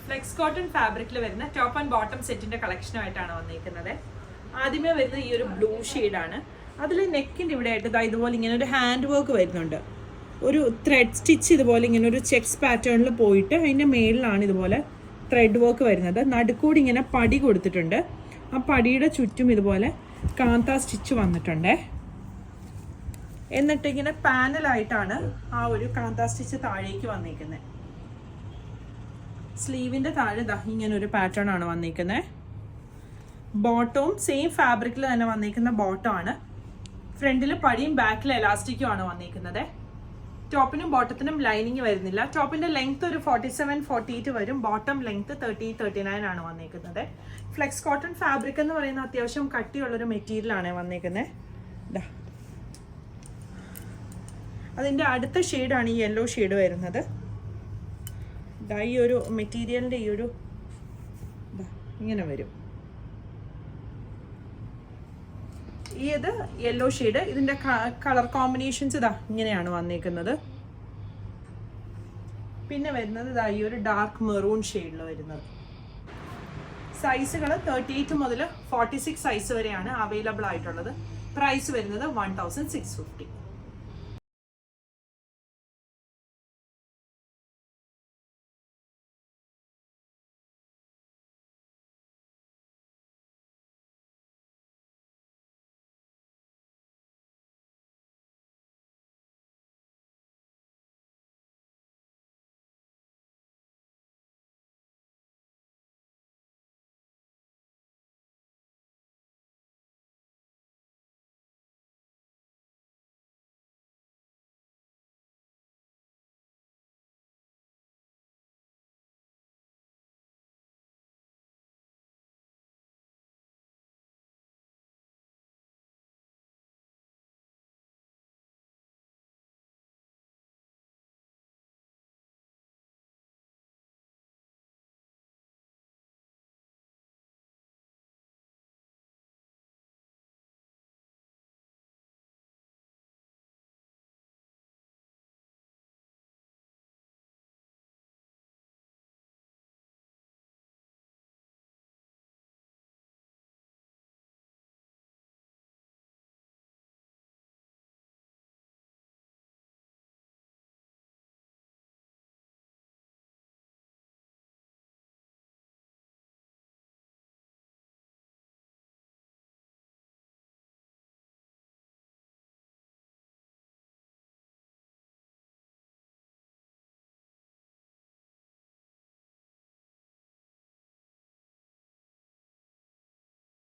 Flex cotton ഫാബ്രിക്കിൽ വരുന്ന top and bottom സെറ്റിന്റെ കളക്ഷനുമായിട്ടാണ് വന്നിരിക്കുന്നത്. ആദ്യമേ വരുന്നത് ഈ ഒരു ബ്ലൂ ഷെയ്ഡാണ്. അതിൽ നെക്കിൻ്റെ ഇവിടെ ആയിട്ട് ഇതുപോലെ ഇങ്ങനെ ഒരു ഹാൻഡ് വർക്ക് വരുന്നുണ്ട്. ഒരു ത്രെഡ് സ്റ്റിച്ച് ഇതുപോലെ ഇങ്ങനെ ഒരു ചെക്സ് പാറ്റേണിൽ പോയിട്ട് അതിൻ്റെ മേളിലാണ് ഇതുപോലെ ത്രെഡ് വർക്ക് വരുന്നത്. നടുക്കൂടി ഇങ്ങനെ പടി കൊടുത്തിട്ടുണ്ട്. ആ പടിയുടെ ചുറ്റും ഇതുപോലെ കാന്ത സ്റ്റിച്ച് വന്നിട്ടുണ്ട്. എന്നിട്ട് ഇങ്ങനെ പാനലായിട്ടാണ് ആ ഒരു കാന്ത സ്റ്റിച്ച് താഴേക്ക് വന്നിരിക്കുന്നത്. സ്ലീവിൻ്റെ താഴെ ഇങ്ങനെ ഒരു പാറ്റേൺ ആണ് വന്നിരിക്കുന്നത്. ബോട്ടവും സെയിം ഫാബ്രിക്കിൽ തന്നെ വന്നിരിക്കുന്ന ബോട്ടമാണ്. ഫ്രണ്ടിൽ പടിയും ബാക്കിൽ എലാസ്റ്റിക്കും ആണ് വന്നിരിക്കുന്നത്. ടോപ്പിനും ബോട്ടത്തിനും ലൈനിങ് വരുന്നില്ല. ടോപ്പിന്റെ ലെങ്ത് ഒരു 47-48 വരും. ബോട്ടം ലെങ്ത് 30-39 ആണ് വന്നിരിക്കുന്നത്. ഫ്ലെക്സ് കോട്ടൺ ഫാബ്രിക് എന്ന് പറയുന്ന അത്യാവശ്യം കട്ടിയുള്ളൊരു മെറ്റീരിയലാണ് വന്നിരിക്കുന്നത്. അതിൻ്റെ അടുത്ത ഷെയ്ഡാണ് ഈ യെല്ലോ ഷെയ്ഡ് വരുന്നത്. ഈ ഒരു മെറ്റീരിയലിൻ്റെ ഈ ഒരു ഇങ്ങനെ വരും. ഇത് യെല്ലോ ഷെയ്ഡ്. ഇതിൻ്റെ കളർ കോമ്പിനേഷൻസ് ഇങ്ങനെയാണ് വന്നിരിക്കുന്നത്. പിന്നെ വരുന്നത് ഈ ഒരു ഡാർക്ക് മെറൂൺ ഷെയ്ഡിൽ വരുന്നത്. സൈസുകൾ 38 മുതൽ 46 സൈസ് വരെയാണ് അവൈലബിൾ ആയിട്ടുള്ളത്. പ്രൈസ് വരുന്നത് 1650.